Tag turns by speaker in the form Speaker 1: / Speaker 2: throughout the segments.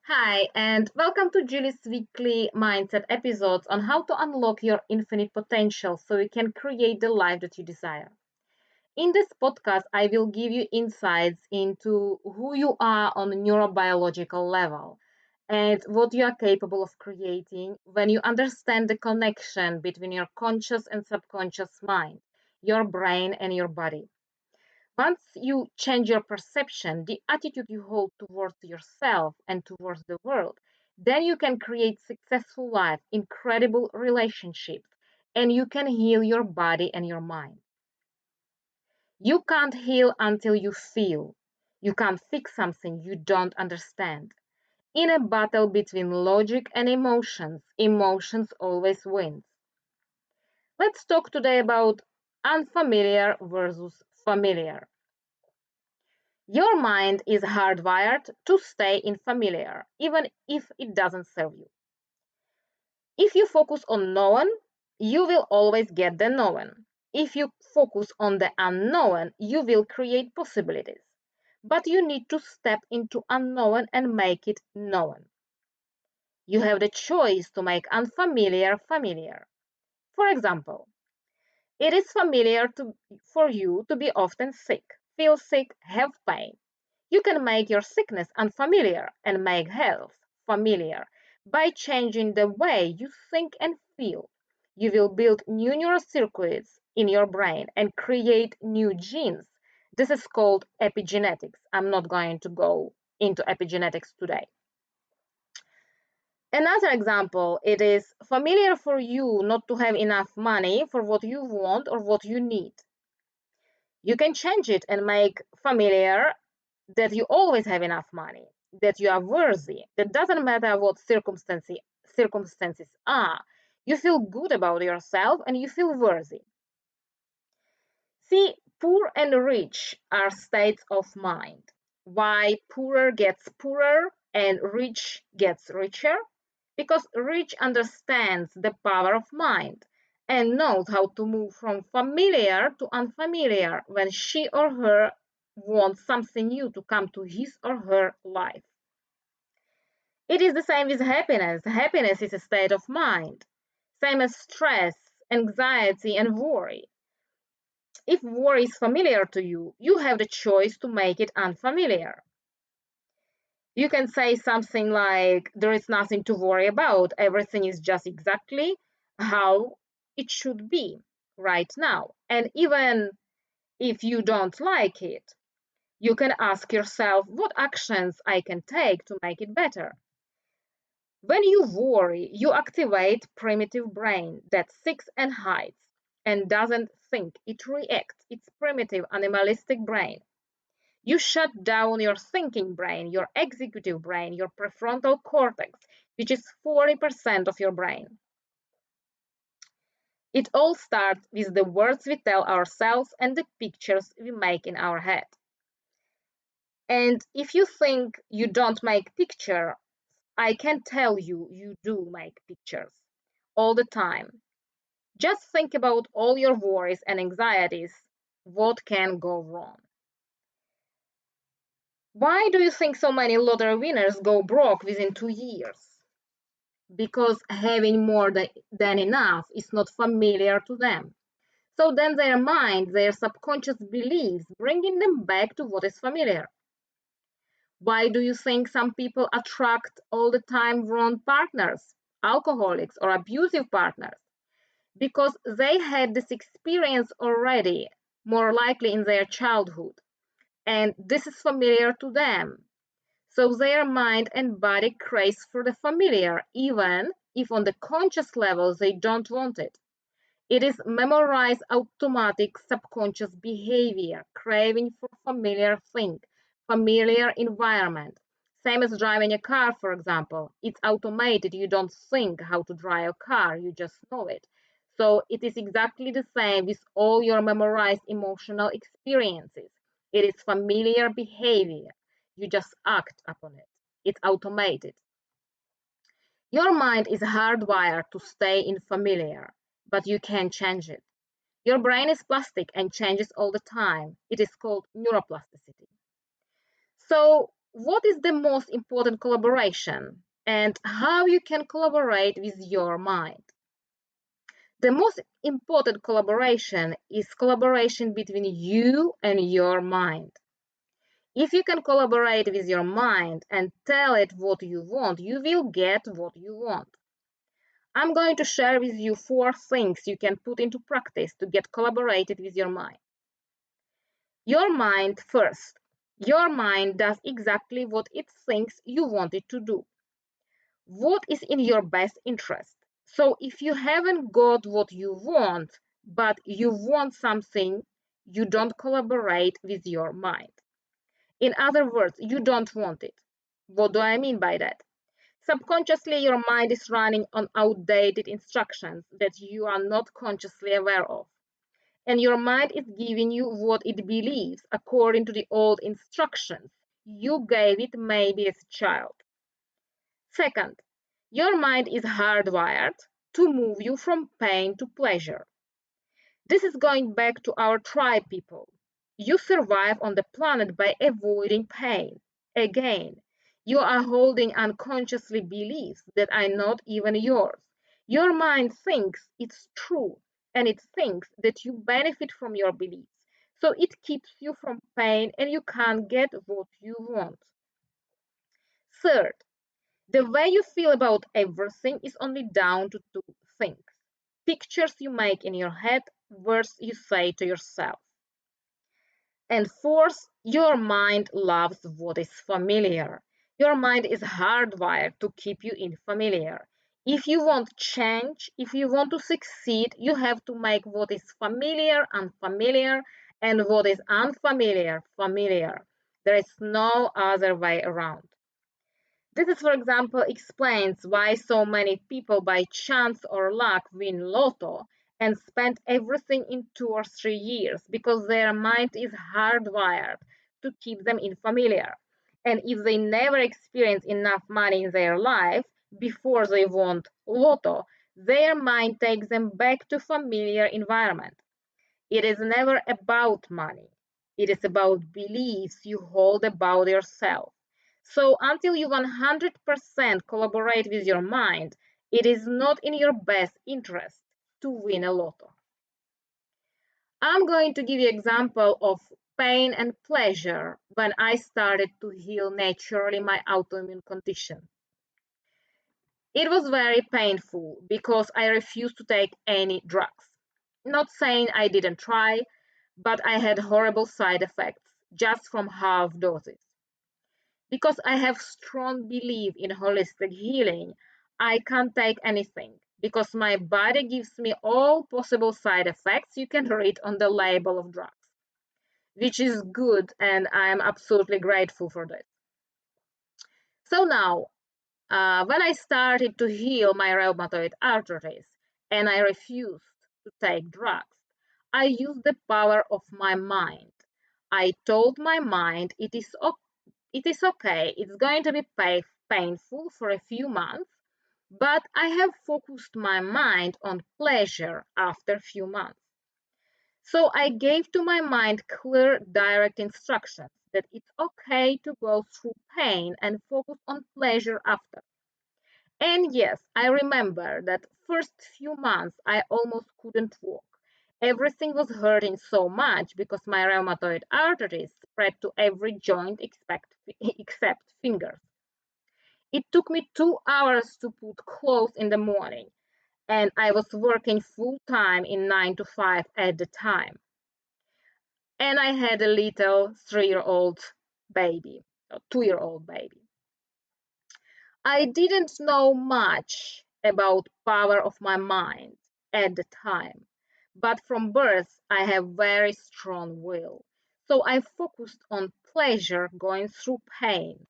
Speaker 1: Hi, and welcome to Julie's weekly mindset episodes on how to unlock your infinite potential so you can create the life that you desire. In this podcast, I will give you insights into who you are on a neurobiological level and what you are capable of creating when you understand the connection between your conscious and subconscious mind, your brain, and your body. Once you change your perception, the attitude you hold towards yourself and towards the world, then you can create successful life, incredible relationships, and you can heal your body and your mind. You can't heal until you feel. You can't fix something you don't understand. In a battle between logic and emotions, emotions always wins. Let's talk today about unfamiliar versus familiar. Your mind is hardwired to stay in familiar, even if it doesn't serve you. If you focus on known, you will always get the known. If you focus on the unknown, you will create possibilities. But you need to step into unknown and make it known. You have the choice to make unfamiliar familiar. For example, it is for you to be often sick, feel sick, have pain. You can make your sickness unfamiliar and make health familiar by changing the way you think and feel. You will build new neural circuits in your brain and create new genes. This is called epigenetics. I'm not going to go into epigenetics today. Another example, it is familiar for you not to have enough money for what you want or what you need. You can change it and make familiar that you always have enough money, that you are worthy, that doesn't matter what circumstances are. You feel good about yourself and you feel worthy. See, poor and rich are states of mind. Why poorer gets poorer and rich gets richer? Because rich understands the power of mind and knows how to move from familiar to unfamiliar when she or her wants something new to come to his or her life. It is the same with happiness. Happiness is a state of mind, same as stress, anxiety, and worry. If worry is familiar to you, you have the choice to make it unfamiliar. You can say something like, there is nothing to worry about, everything is just exactly how it should be right now. And even if you don't like it, you can ask yourself what actions I can take to make it better. When you worry, you activate primitive brain that seeks and hides and doesn't think, it reacts. It's primitive animalistic brain. You shut down your thinking brain, your executive brain, your prefrontal cortex, which is 40% of your brain. It all starts with the words we tell ourselves and the pictures we make in our head. And if you think you don't make picture, I can tell you you do make pictures all the time. Just think about all your worries and anxieties. What can go wrong? Why do you think so many lottery winners go broke within 2 years? Because having more than enough is not familiar to them. So then their mind, their subconscious beliefs, bringing them back to what is familiar. Why do you think some people attract all the time wrong partners, alcoholics, or abusive partners? Because they had this experience already, more likely in their childhood, and this is familiar to them. So their mind and body craves for the familiar, even if on the conscious level they don't want it. It is memorized automatic subconscious behavior, craving for familiar thing, familiar environment. Same as driving a car, for example. It's automated. You don't think how to drive a car, you just know it. So it is exactly the same with all your memorized emotional experiences. It is familiar behavior. You just act upon it. It's automated. Your mind is hardwired to stay in familiar, but you can change it. Your brain is plastic and changes all the time. It is called neuroplasticity. So, what is the most important collaboration and how you can collaborate with your mind. The most important collaboration is collaboration between you and your mind. If you can collaborate with your mind and tell it what you want, you will get what you want. I'm going to share with you 4 things you can put into practice to get collaborated with your mind. Your mind first. Your mind does exactly what it thinks you want it to do. What is in your best interest? So if you haven't got what you want, but you want something, you don't collaborate with your mind. In other words, you don't want it. What do I mean by that? Subconsciously, your mind is running on outdated instructions that you are not consciously aware of. And your mind is giving you what it believes according to the old instructions you gave it maybe as a child. Second, your mind is hardwired to move you from pain to pleasure. This is going back to our tribe people. You survive on the planet by avoiding pain. Again, you are holding unconsciously beliefs that are not even yours. Your mind thinks it's true and it thinks that you benefit from your beliefs. So it keeps you from pain and you can't get what you want. Third, the way you feel about everything is only down to 2 things: pictures you make in your head, words you say to yourself. And fourth, your mind loves what is familiar. Your mind is hardwired to keep you in familiar. If you want change, if you want to succeed, you have to make what is familiar unfamiliar and what is unfamiliar familiar. There is no other way around. This is, for example, explains why so many people by chance or luck win lotto and spend everything in 2 or 3 years because their mind is hardwired to keep them in familiar. And if they never experience enough money in their life before they won lotto, their mind takes them back to familiar environment. It is never about money. It is about beliefs you hold about yourself. So until you 100% collaborate with your mind, it is not in your best interest to win a lotto. I'm going to give you an example of pain and pleasure when I started to heal naturally my autoimmune condition. It was very painful because I refused to take any drugs. Not saying I didn't try, but I had horrible side effects just from half doses. Because I have strong belief in holistic healing, I can't take anything because my body gives me all possible side effects you can read on the label of drugs, which is good and I am absolutely grateful for that. So now, when I started to heal my rheumatoid arthritis and I refused to take drugs, I used the power of my mind. I told my mind it is okay, it's going to be painful for a few months, but I have focused my mind on pleasure after a few months. So I gave to my mind clear, direct instructions that it's okay to go through pain and focus on pleasure after. And yes, I remember that first few months I almost couldn't walk. Everything was hurting so much because my rheumatoid arthritis spread to every joint except fingers. It took me 2 hours to put clothes in the morning, and I was working full time in 9 to 5 at the time. And I had a little 3-year-old baby, a 2-year-old baby. I didn't know much about power of my mind at the time, but from birth I have very strong will. So I focused on pleasure going through pain.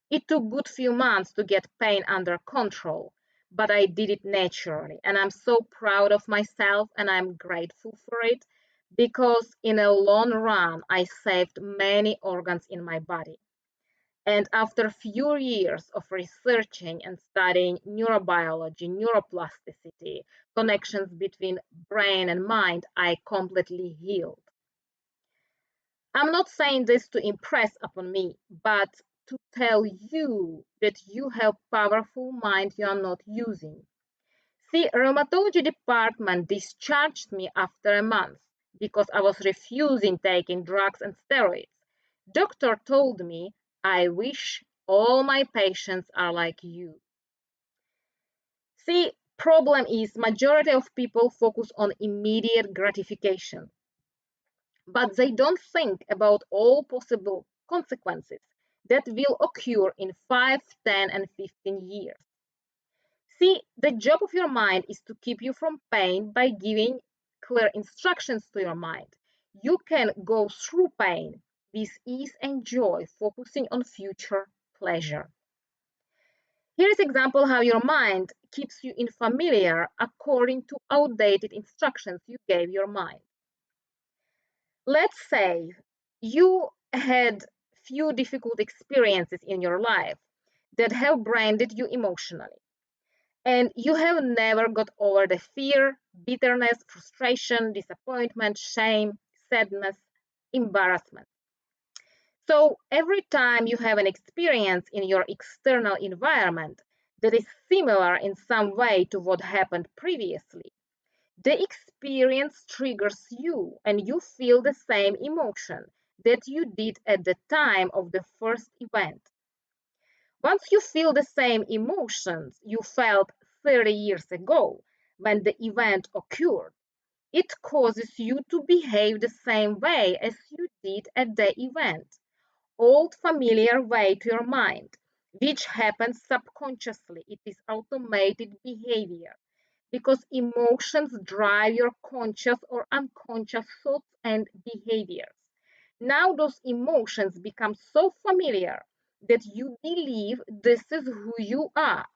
Speaker 1: It took good few months to get pain under control, but I did it naturally and I'm so proud of myself and I'm grateful for it because in a long run I saved many organs in my body. And after a few years of researching and studying neurobiology, neuroplasticity, connections between brain and mind, I completely healed. I'm not saying this to impress upon me, but to tell you that you have powerful mind you are not using. See, rheumatology department discharged me after a month because I was refusing taking drugs and steroids. Doctor told me, I wish all my patients are like you. See, problem is majority of people focus on immediate gratification, but they don't think about all possible consequences that will occur in 5, 10, and 15 years. See, the job of your mind is to keep you from pain by giving clear instructions to your mind. You can go through pain with ease and joy, focusing on future pleasure. Here is example how your mind keeps you in familiar according to outdated instructions you gave your mind. Let's say you had few difficult experiences in your life that have branded you emotionally, and you have never got over the fear, bitterness, frustration, disappointment, shame, sadness, embarrassment. So every time you have an experience in your external environment that is similar in some way to what happened previously, the experience triggers you and you feel the same emotion that you did at the time of the first event. Once you feel the same emotions you felt 30 years ago when the event occurred, it causes you to behave the same way as you did at the event. Old familiar way to your mind, which happens subconsciously. It is automated behavior because emotions drive your conscious or unconscious thoughts and behaviors. Now those emotions become so familiar that you believe this is who you are.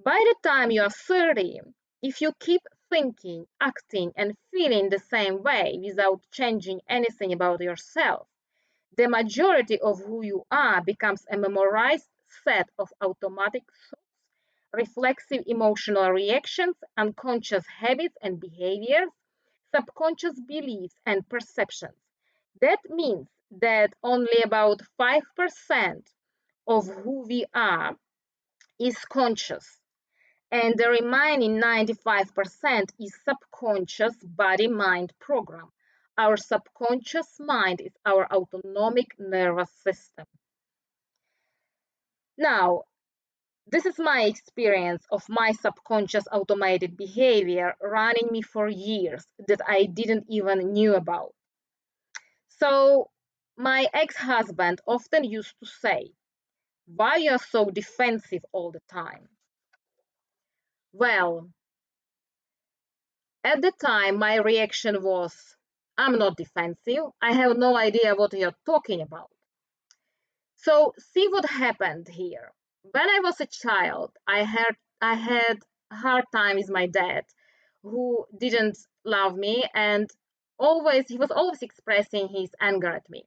Speaker 1: By the time you are 30, if you keep thinking, acting, and feeling the same way without changing anything about yourself, the majority of who you are becomes a memorized set of automatic thoughts, reflexive emotional reactions, unconscious habits and behaviors, subconscious beliefs and perceptions. That means that only about 5% of who we are is conscious, and the remaining 95% is subconscious body-mind program. Our subconscious mind is our autonomic nervous system. Now, this is my experience of my subconscious automated behavior running me for years that I didn't even knew about. So, my ex-husband often used to say, "Why you're so defensive all the time?" Well, at the time, my reaction was, "I'm not defensive. I have no idea what you're talking about." So, see what happened here. When I was a child, I had a hard time with my dad, who didn't love me, and he was always expressing his anger at me.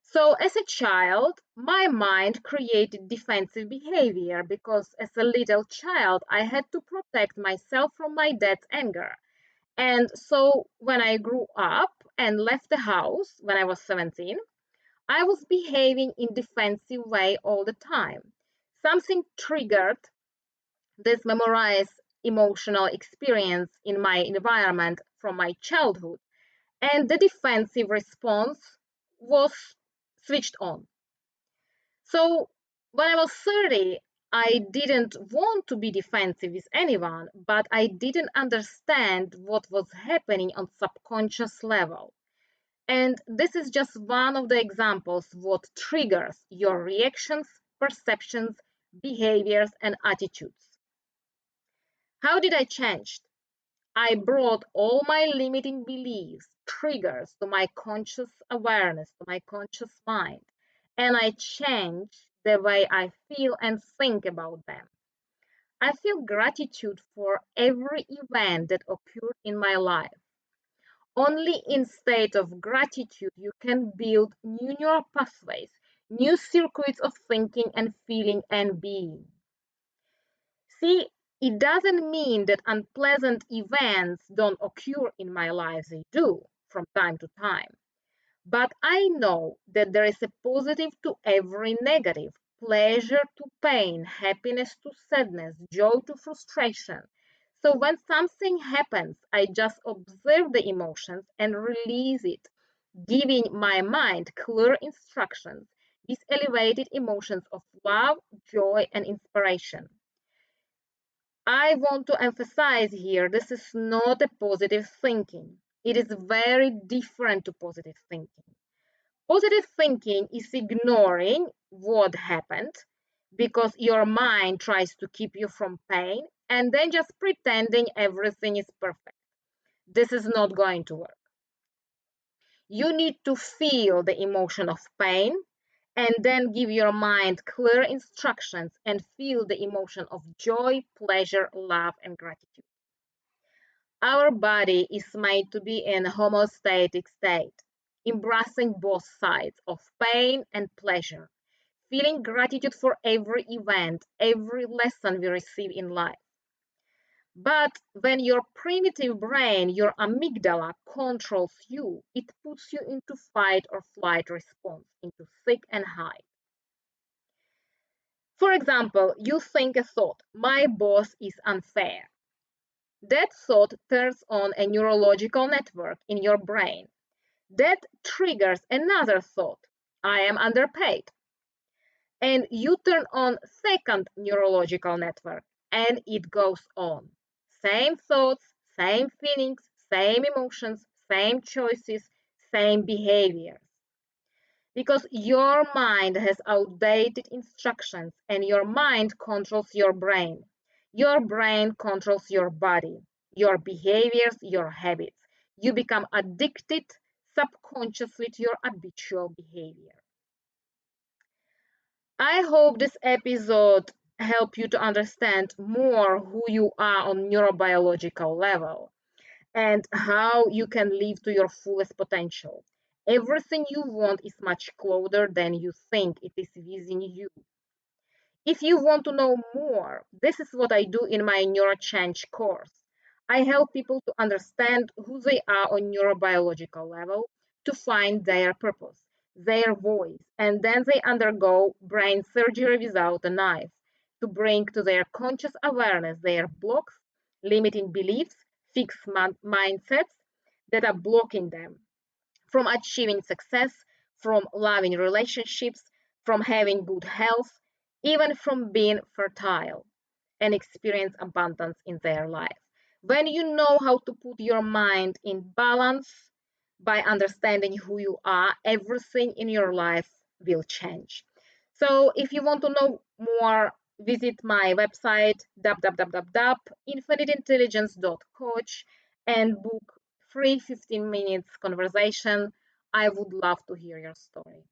Speaker 1: So, as a child, my mind created defensive behavior because as a little child, I had to protect myself from my dad's anger. And so when I grew up and left the house when I was 17, I was behaving in defensive way all the time. Something triggered this memorized emotional experience in my environment from my childhood, and the defensive response was switched on. So when I was 30, I didn't want to be defensive with anyone, but I didn't understand what was happening on subconscious level. And this is just one of the examples what triggers your reactions, perceptions, behaviors, and attitudes. How did I change? I brought all my limiting beliefs, triggers to my conscious awareness, to my conscious mind, and I changed the way I feel and think about them. I feel gratitude for every event that occurred in my life. Only in state of gratitude you can build new neural pathways, new circuits of thinking and feeling and being. See, it doesn't mean that unpleasant events don't occur in my life. They do from time to time. But I know that there is a positive to every negative, pleasure to pain, happiness to sadness, joy to frustration. So when something happens, I just observe the emotions and release it, giving my mind clear instructions, these elevated emotions of love, joy, and inspiration. I want to emphasize here this is not a positive thinking. It is very different to positive thinking. Positive thinking is ignoring what happened because your mind tries to keep you from pain and then just pretending everything is perfect. This is not going to work. You need to feel the emotion of pain and then give your mind clear instructions and feel the emotion of joy, pleasure, love, and gratitude. Our body is made to be in a homeostatic state, embracing both sides of pain and pleasure, feeling gratitude for every event, every lesson we receive in life. But when your primitive brain, your amygdala, controls you, it puts you into fight or flight response, into seek and hide. For example, you think a thought, my boss is unfair. That thought turns on a neurological network in your brain. That triggers another thought, I am underpaid. And you turn on second neurological network and it goes on. Same thoughts, same feelings, same emotions, same choices, same behaviors. Because your mind has outdated instructions and your mind controls your brain. Your brain controls your body, your behaviors, your habits. You become addicted subconsciously to your habitual behavior. I hope this episode helped you to understand more who you are on neurobiological level and how you can live to your fullest potential. Everything you want is much closer than you think it is within you. If you want to know more, this is what I do in my NeuroChange course. I help people to understand who they are on neurobiological level, to find their purpose, their voice, and then they undergo brain surgery without a knife to bring to their conscious awareness their blocks, limiting beliefs, fixed mindsets that are blocking them from achieving success, from loving relationships, from having good health, even from being fertile and experience abundance in their life. When you know how to put your mind in balance by understanding who you are, everything in your life will change. So if you want to know more, visit my website www.infiniteintelligence.coach and book free 15 minutes conversation. I would love to hear your story.